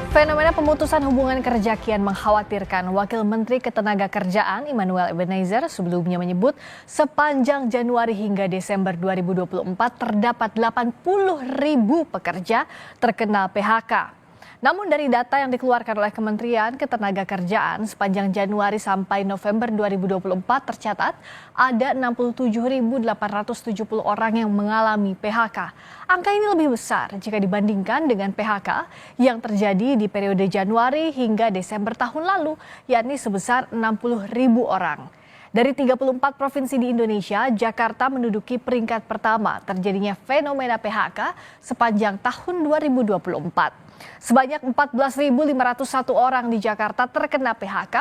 Fenomena pemutusan hubungan kerja kian mengkhawatirkan. Wakil Menteri Ketenagakerjaan Immanuel Ebenezer sebelumnya menyebut sepanjang Januari hingga Desember 2024 terdapat 80.000 pekerja terkena PHK. Namun dari data yang dikeluarkan oleh Kementerian Ketenagakerjaan sepanjang Januari sampai November 2024 tercatat ada 67.870 orang yang mengalami PHK. Angka ini lebih besar jika dibandingkan dengan PHK yang terjadi di periode Januari hingga Desember tahun lalu, yakni sebesar 60.000 orang. Dari 34 provinsi di Indonesia, Jakarta menduduki peringkat pertama terjadinya fenomena PHK sepanjang tahun 2024. Sebanyak 14.501 orang di Jakarta terkena PHK,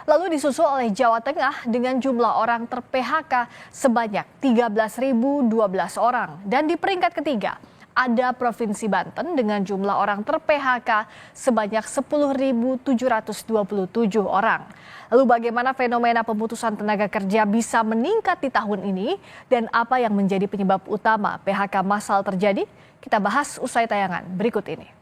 lalu disusul oleh Jawa Tengah dengan jumlah orang ter-PHK sebanyak 13.012 orang. Dan di peringkat ketiga, ada Provinsi Banten dengan jumlah orang ter-PHK sebanyak 10.727 orang. Lalu bagaimana fenomena pemutusan tenaga kerja bisa meningkat di tahun ini dan apa yang menjadi penyebab utama PHK massal terjadi? Kita bahas usai tayangan berikut ini.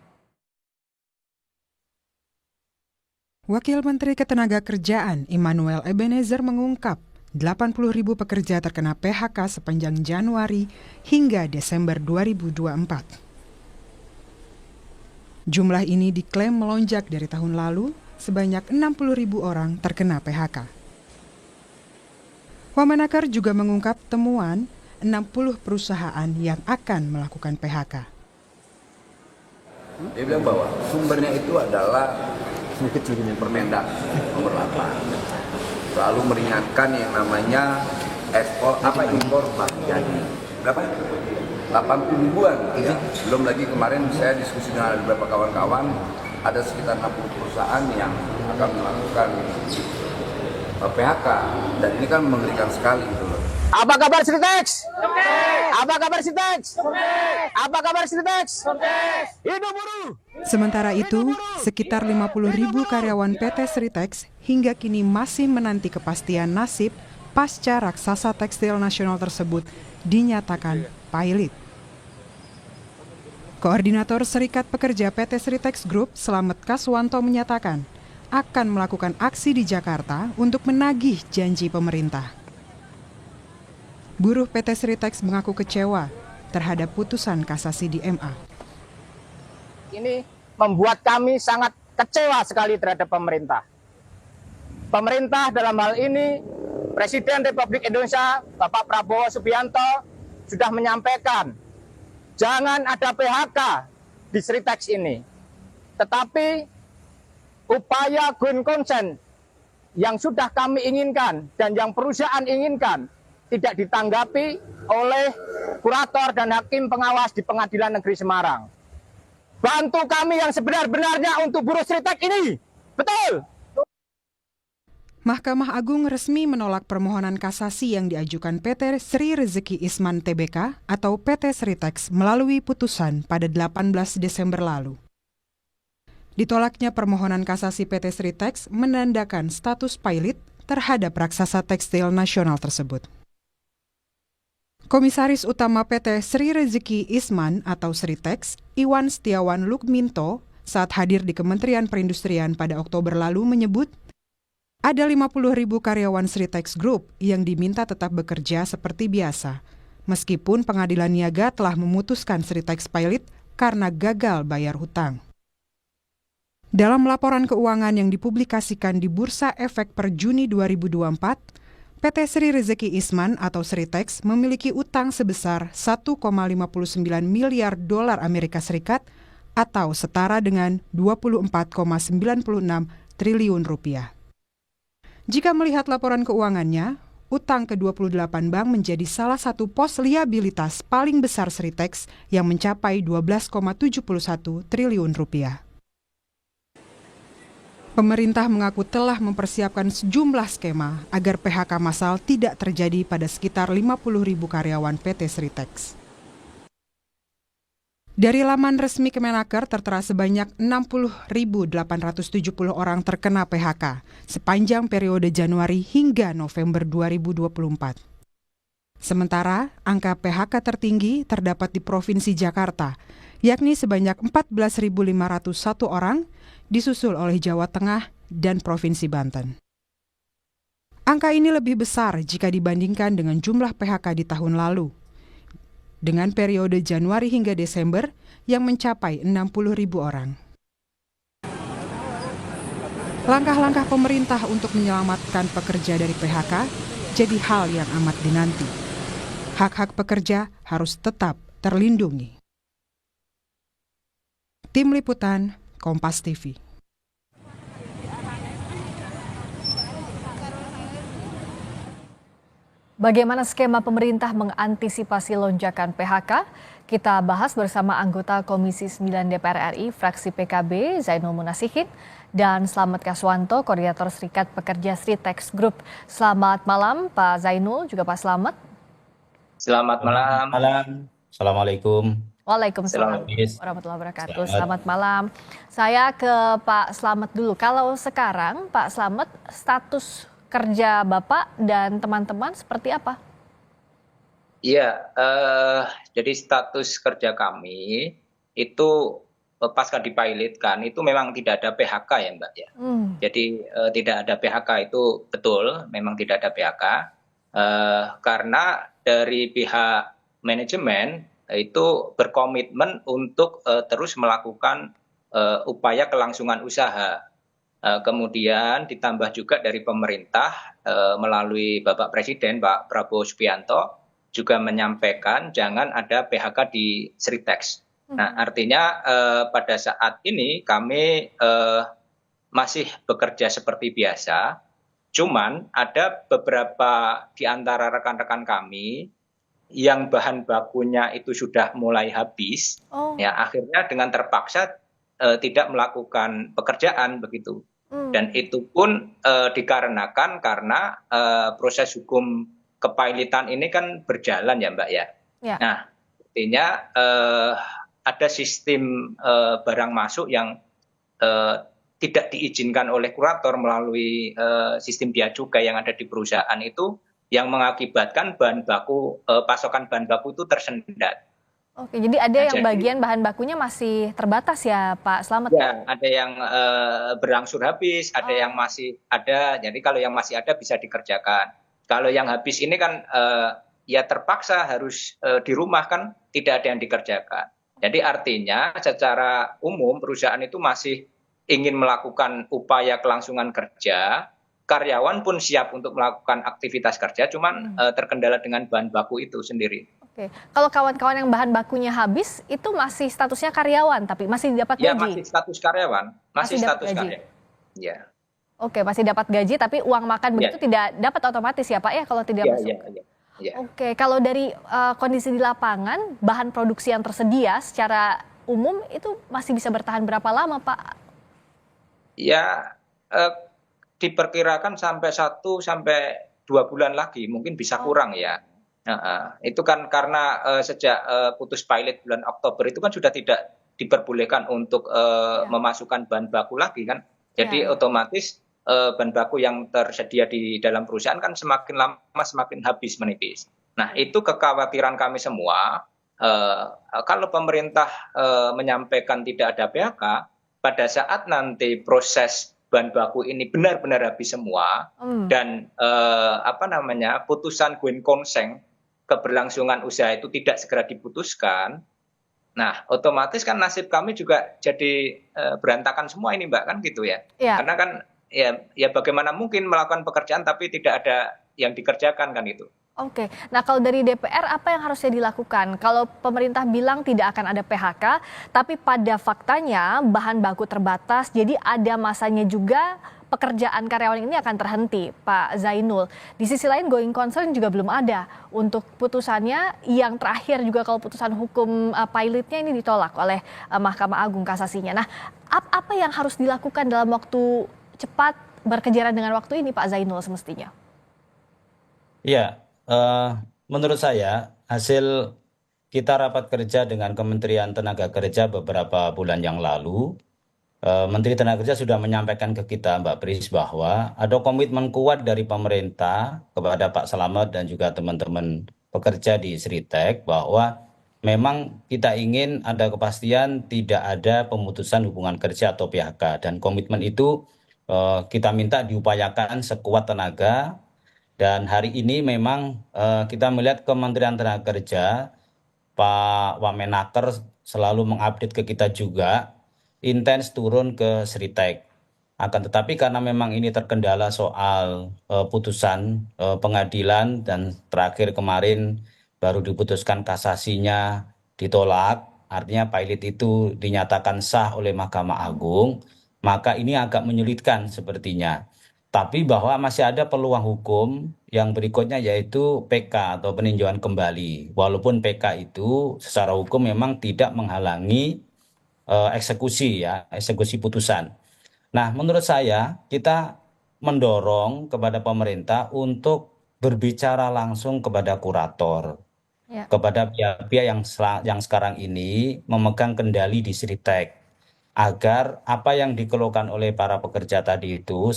Wakil Menteri Ketenagakerjaan Immanuel Ebenezer mengungkap 80.000 pekerja terkena PHK sepanjang Januari hingga Desember 2024. Jumlah ini diklaim melonjak dari tahun lalu, sebanyak 60.000 orang terkena PHK. Wamenakar juga mengungkap temuan 60 perusahaan yang akan melakukan PHK. Dia bilang bahwa sumbernya itu adalah Permendak nomor 8. Selalu meringankan yang namanya impor bahan jadi. Berapa? 80 ribuan. Ya. Belum lagi kemarin saya diskusi dengan beberapa kawan-kawan, ada sekitar 60 perusahaan yang akan melakukan PHK, dan ini kan mengerikan sekali gitu loh. Apa kabar Sritex? Apa kabar Sritex? Apa kabar Sritex? Hidup buruh! Sementara itu, sekitar 50.000 karyawan PT Sritex hingga kini masih menanti kepastian nasib pasca raksasa tekstil nasional tersebut dinyatakan pilot. Koordinator Serikat Pekerja PT Sritex Group, Slamet Kaswanto menyatakan akan melakukan aksi di Jakarta untuk menagih janji pemerintah. Buruh PT Sritex mengaku kecewa terhadap putusan kasasi di MA. Ini membuat kami sangat kecewa sekali terhadap pemerintah. Pemerintah dalam hal ini, Presiden Republik Indonesia, Bapak Prabowo Subianto, sudah menyampaikan jangan ada PHK di Sritex ini. Tetapi upaya going concern yang sudah kami inginkan dan yang perusahaan inginkan tidak ditanggapi oleh kurator dan hakim pengawas di Pengadilan Negeri Semarang. Bantu kami yang sebenar-benarnya untuk buruh Sritex ini. Betul! Mahkamah Agung resmi menolak permohonan kasasi yang diajukan PT Sri Rezeki Isman Tbk atau PT Sritex melalui putusan pada 18 Desember lalu. Ditolaknya permohonan kasasi PT Sritex menandakan status pilot terhadap raksasa tekstil nasional tersebut. Komisaris Utama PT Sri Rezeki Isman atau Sritex, Iwan Setiawan Lukminto, saat hadir di Kementerian Perindustrian pada Oktober lalu menyebut, ada 50.000 karyawan Sritex Group yang diminta tetap bekerja seperti biasa, meskipun Pengadilan Niaga telah memutuskan Sritex pilot karena gagal bayar hutang. Dalam laporan keuangan yang dipublikasikan di Bursa Efek per Juni 2024, PT Sri Rezeki Isman atau Sritex memiliki utang sebesar 1,59 miliar dolar Amerika Serikat atau setara dengan 24,96 triliun rupiah. Jika melihat laporan keuangannya, utang ke-28 bank menjadi salah satu pos liabilitas paling besar Sritex yang mencapai 12,71 triliun rupiah. Pemerintah mengaku telah mempersiapkan sejumlah skema agar PHK massal tidak terjadi pada sekitar 50.000 karyawan PT Sritex. Dari laman resmi Kemenaker tertera sebanyak 60.870 orang terkena PHK sepanjang periode Januari hingga November 2024. Sementara angka PHK tertinggi terdapat di Provinsi Jakarta yakni sebanyak 14.501 orang, disusul oleh Jawa Tengah dan Provinsi Banten. Angka ini lebih besar jika dibandingkan dengan jumlah PHK di tahun lalu, dengan periode Januari hingga Desember yang mencapai 60.000 orang. Langkah-langkah pemerintah untuk menyelamatkan pekerja dari PHK jadi hal yang amat dinanti. Hak-hak pekerja harus tetap terlindungi. Tim Liputan, Kompas TV. Bagaimana skema pemerintah mengantisipasi lonjakan PHK? Kita bahas bersama anggota Komisi 9 DPR RI, fraksi PKB, Zainul Munasihin, dan Slamet Kaswanto, Koordinator Serikat Pekerja Sritex Group. Selamat malam Pak Zainul, juga Pak Slamet. Selamat malam. Assalamualaikum. Waalaikumsalam warahmatullahi wabarakatuh. Selamat malam. Saya ke Pak Slamet dulu. Kalau sekarang Pak Slamet, status kerja Bapak dan teman-teman seperti apa? Iya, jadi status kerja kami itu pasca dipilotkan itu memang tidak ada PHK ya Mbak ya. Jadi tidak ada PHK itu betul, memang tidak ada PHK karena dari pihak manajemen itu berkomitmen untuk terus melakukan upaya kelangsungan usaha. Kemudian ditambah juga dari pemerintah melalui Bapak Presiden Pak Prabowo Subianto juga menyampaikan jangan ada PHK di Sritex. Nah artinya pada saat ini kami masih bekerja seperti biasa, cuman ada beberapa di antara rekan-rekan kami yang bahan bakunya itu sudah mulai habis, ya akhirnya dengan terpaksa tidak melakukan pekerjaan begitu. Dan itu pun dikarenakan karena proses hukum kepailitan ini kan berjalan ya Mbak ya. Nah artinya ada sistem barang masuk yang tidak diizinkan oleh kurator melalui sistem bea cukai yang ada di perusahaan itu yang mengakibatkan pasokan bahan baku itu tersendat. Oke, jadi ada yang bagian bahan bakunya masih terbatas ya Pak Slamet? Ya, ada yang berangsur habis, ada yang masih ada. Jadi kalau yang masih ada bisa dikerjakan. Kalau yang habis ini kan ya terpaksa harus di rumah kan tidak ada yang dikerjakan. Jadi artinya secara umum perusahaan itu masih ingin melakukan upaya kelangsungan kerja. Karyawan pun siap untuk melakukan aktivitas kerja, cuman terkendala dengan bahan baku itu sendiri. Oke, kalau kawan-kawan yang bahan bakunya habis, itu masih statusnya karyawan, tapi masih dapat gaji? Ya, masih status karyawan. Masih status karyawan. Ya. Oke, masih dapat gaji, tapi uang makan begitu tidak dapat otomatis ya Pak ya, kalau tidak masuk? Ya. Oke, kalau dari kondisi di lapangan, bahan produksi yang tersedia secara umum itu masih bisa bertahan berapa lama Pak? Ya, diperkirakan sampai 1 sampai 2 bulan lagi, mungkin bisa kurang ya. Itu kan karena sejak putus pilot bulan Oktober itu kan sudah tidak diperbolehkan untuk memasukkan bahan baku lagi kan. Jadi otomatis bahan baku yang tersedia di dalam perusahaan kan semakin lama semakin habis menipis. Nah itu kekhawatiran kami semua. Kalau pemerintah menyampaikan tidak ada PHK, pada saat nanti proses bahan baku ini benar-benar habis semua dan putusan going concern keberlangsungan usaha itu tidak segera diputuskan, nah otomatis kan nasib kami juga jadi berantakan semua ini Mbak kan gitu ya. Karena kan ya bagaimana mungkin melakukan pekerjaan tapi tidak ada yang dikerjakan kan itu. Oke, nah kalau dari DPR apa yang harusnya dilakukan? Kalau pemerintah bilang tidak akan ada PHK, tapi pada faktanya bahan baku terbatas, jadi ada masanya juga pekerjaan karyawan ini akan terhenti, Pak Zainul. Di sisi lain going concern juga belum ada untuk putusannya, yang terakhir juga kalau putusan hukum pilotnya ini ditolak oleh Mahkamah Agung kasasinya. Nah, apa yang harus dilakukan dalam waktu cepat berkejaran dengan waktu ini Pak Zainul semestinya? Ya, menurut saya hasil kita rapat kerja dengan Kementerian Tenaga Kerja beberapa bulan yang lalu, Menteri Tenaga Kerja sudah menyampaikan ke kita Mbak Pris bahwa ada komitmen kuat dari pemerintah kepada Pak Slamet dan juga teman-teman pekerja di Sritex bahwa memang kita ingin ada kepastian tidak ada pemutusan hubungan kerja atau PHK, dan komitmen itu kita minta diupayakan sekuat tenaga. Dan hari ini memang kita melihat Kementerian Tenaga Kerja, Pak Wamenaker selalu mengupdate ke kita juga, intens turun ke Sritek. Akan tetapi karena memang ini terkendala soal putusan pengadilan, dan terakhir kemarin baru diputuskan kasasinya ditolak, artinya pilot itu dinyatakan sah oleh Mahkamah Agung, maka ini agak menyulitkan sepertinya. Tapi bahwa masih ada peluang hukum yang berikutnya, yaitu PK atau peninjauan kembali. Walaupun PK itu secara hukum memang tidak menghalangi eksekusi ya, eksekusi putusan. Nah, menurut saya kita mendorong kepada pemerintah untuk berbicara langsung kepada kurator, Ya. kepada pihak-pihak yang sekarang ini memegang kendali di Sritek, agar apa yang dikeluhkan oleh para pekerja tadi itu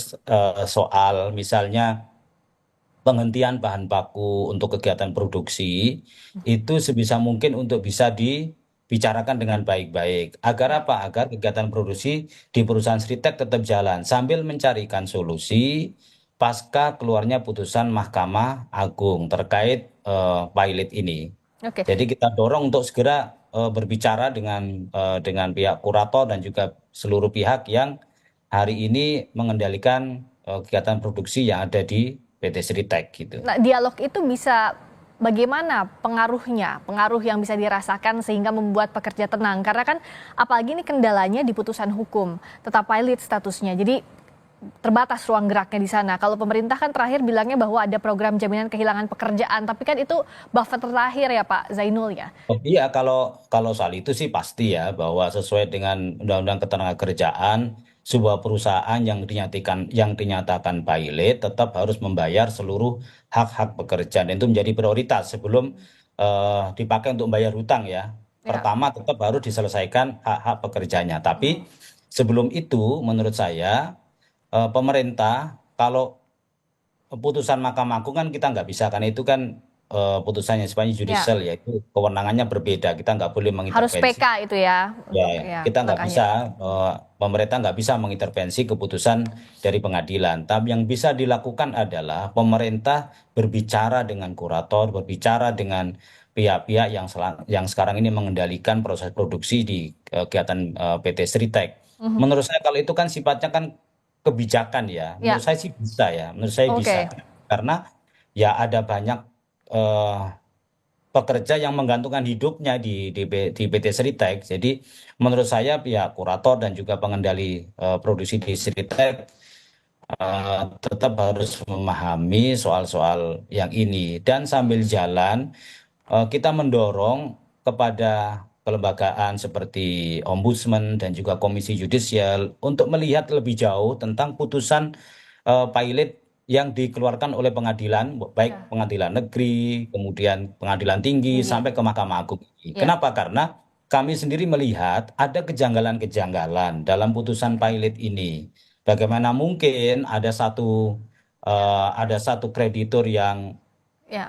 soal misalnya penghentian bahan baku untuk kegiatan produksi itu sebisa mungkin untuk bisa dibicarakan dengan baik-baik. Agar apa? Agar kegiatan produksi di perusahaan Sritek tetap jalan sambil mencarikan solusi pasca keluarnya putusan Mahkamah Agung terkait pilot ini. Oke. Jadi kita dorong untuk segera berbicara dengan pihak kurator dan juga seluruh pihak yang hari ini mengendalikan kegiatan produksi yang ada di PT Sritek gitu. Nah, dialog itu bisa bagaimana pengaruhnya, pengaruh yang bisa dirasakan sehingga membuat pekerja tenang. Karena kan apalagi ini kendalanya di putusan hukum, tetap pilot statusnya. Jadi terbatas ruang geraknya di sana. Kalau pemerintah kan terakhir bilangnya bahwa ada program jaminan kehilangan pekerjaan, tapi kan itu buffer terakhir ya Pak Zainul ya. Oh iya, kalau soal itu sih pasti ya, bahwa sesuai dengan Undang-Undang Ketenagakerjaan, sebuah perusahaan yang dinyatakan pilot tetap harus membayar seluruh hak-hak pekerja, dan itu menjadi prioritas sebelum dipakai untuk membayar hutang ya. Ya. Pertama tetap harus diselesaikan hak-hak pekerjanya. Tapi sebelum itu menurut saya pemerintah, kalau putusan Mahkamah Agung kan kita nggak bisa, karena itu kan putusannya sifatnya judicial, yaitu kewenangannya berbeda, kita nggak boleh Harus mengintervensi. PK itu ya. Ya, kita nggak langkahnya. bisa, pemerintah nggak bisa mengintervensi keputusan dari pengadilan. Tapi yang bisa dilakukan adalah pemerintah berbicara dengan kurator, berbicara dengan pihak-pihak yang sekarang ini mengendalikan proses produksi di kegiatan PT Sritek. Menurut saya kalau itu kan sifatnya kan kebijakan ya. Menurut saya sih bisa ya. Menurut saya bisa. Karena ya ada banyak pekerja yang menggantungkan hidupnya di PT Sritek. Jadi menurut saya pihak kurator dan juga pengendali produksi di Sritek tetap harus memahami soal-soal yang ini. Dan sambil jalan kita mendorong kepada kelembagaan seperti Ombudsman dan juga Komisi Yudisial untuk melihat lebih jauh tentang putusan pilot yang dikeluarkan oleh pengadilan, baik pengadilan negeri, kemudian pengadilan tinggi, sampai ke Mahkamah Agung. Kenapa? Karena kami sendiri melihat ada kejanggalan-kejanggalan dalam putusan pilot ini. Bagaimana mungkin ada satu kreditur yang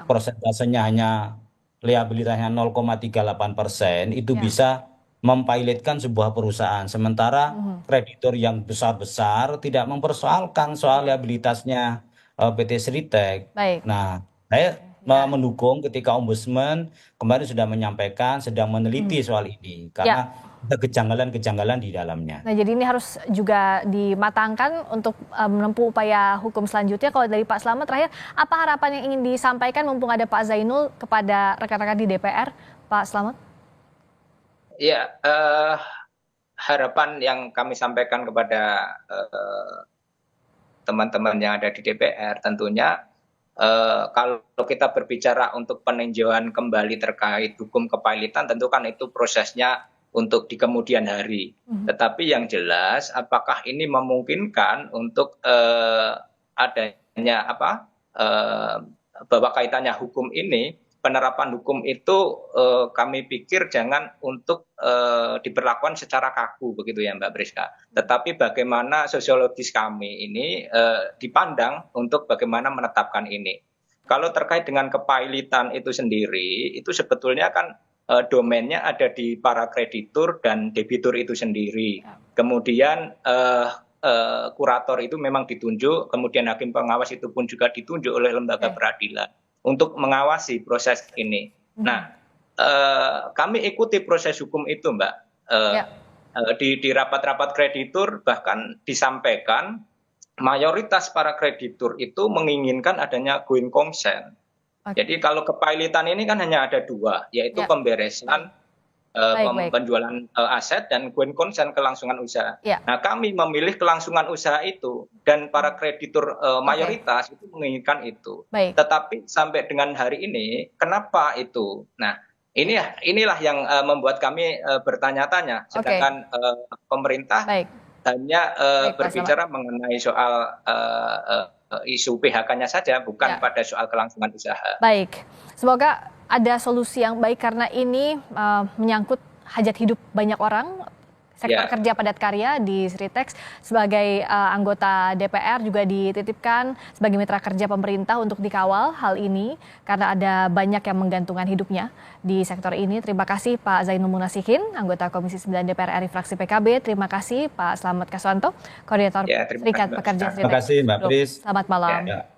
persentasenya hanya liabilitasnya 0,38% itu bisa mempilotkan sebuah perusahaan, sementara kreditur yang besar-besar tidak mempersoalkan soal liabilitasnya PT Sritek. Nah, saya mendukung ketika Ombudsman kemarin sudah menyampaikan sedang meneliti soal ini, karena ada kejanggalan-kejanggalan di dalamnya. Nah, jadi ini harus juga dimatangkan untuk menempuh upaya hukum selanjutnya. Kalau dari Pak Slamet terakhir, apa harapan yang ingin disampaikan mumpung ada Pak Zainul kepada rekan-rekan di DPR, Pak Slamet? Ya, harapan yang kami sampaikan kepada teman-teman yang ada di DPR tentunya kalau kita berbicara untuk peninjauan kembali terkait hukum kepilotan, tentu kan itu prosesnya untuk di kemudian hari. Tetapi yang jelas, apakah ini memungkinkan untuk adanya bahwa kaitannya hukum ini, penerapan hukum itu kami pikir jangan untuk diberlakukan secara kaku begitu ya Mbak Priska. Tetapi bagaimana sosiologis kami ini dipandang untuk bagaimana menetapkan ini. Kalau terkait dengan kepilotan itu sendiri, itu sebetulnya kan domainnya ada di para kreditur dan debitur itu sendiri. Kemudian kurator itu memang ditunjuk, kemudian hakim pengawas itu pun juga ditunjuk oleh lembaga peradilan untuk mengawasi proses ini. Nah, kami ikuti proses hukum itu, Mbak. Di rapat-rapat kreditur bahkan disampaikan mayoritas para kreditur itu menginginkan adanya going concern. Jadi kalau kepailitan ini kan hanya ada dua, yaitu pemberesan penjualan aset dan going concern kelangsungan usaha. Nah, kami memilih kelangsungan usaha itu dan para kreditur mayoritas itu menginginkan itu. Tetapi sampai dengan hari ini, kenapa itu? Nah, inilah yang membuat kami bertanya-tanya. Sedangkan pemerintah hanya berbicara mengenai soal isu PHK-nya saja, bukan pada soal kelangsungan usaha. Baik, semoga ada solusi yang baik karena ini menyangkut hajat hidup banyak orang. Sektor kerja padat karya di Sritex sebagai anggota DPR juga dititipkan sebagai mitra kerja pemerintah untuk dikawal hal ini karena ada banyak yang menggantungkan hidupnya di sektor ini. Terima kasih Pak Zainul Munasihin, anggota Komisi 9 DPR RI fraksi PKB. Terima kasih Pak Slamet Kaswanto, Koordinator Serikat Pekerja Sritex. Terima kasih Mbak Pris. Selamat malam.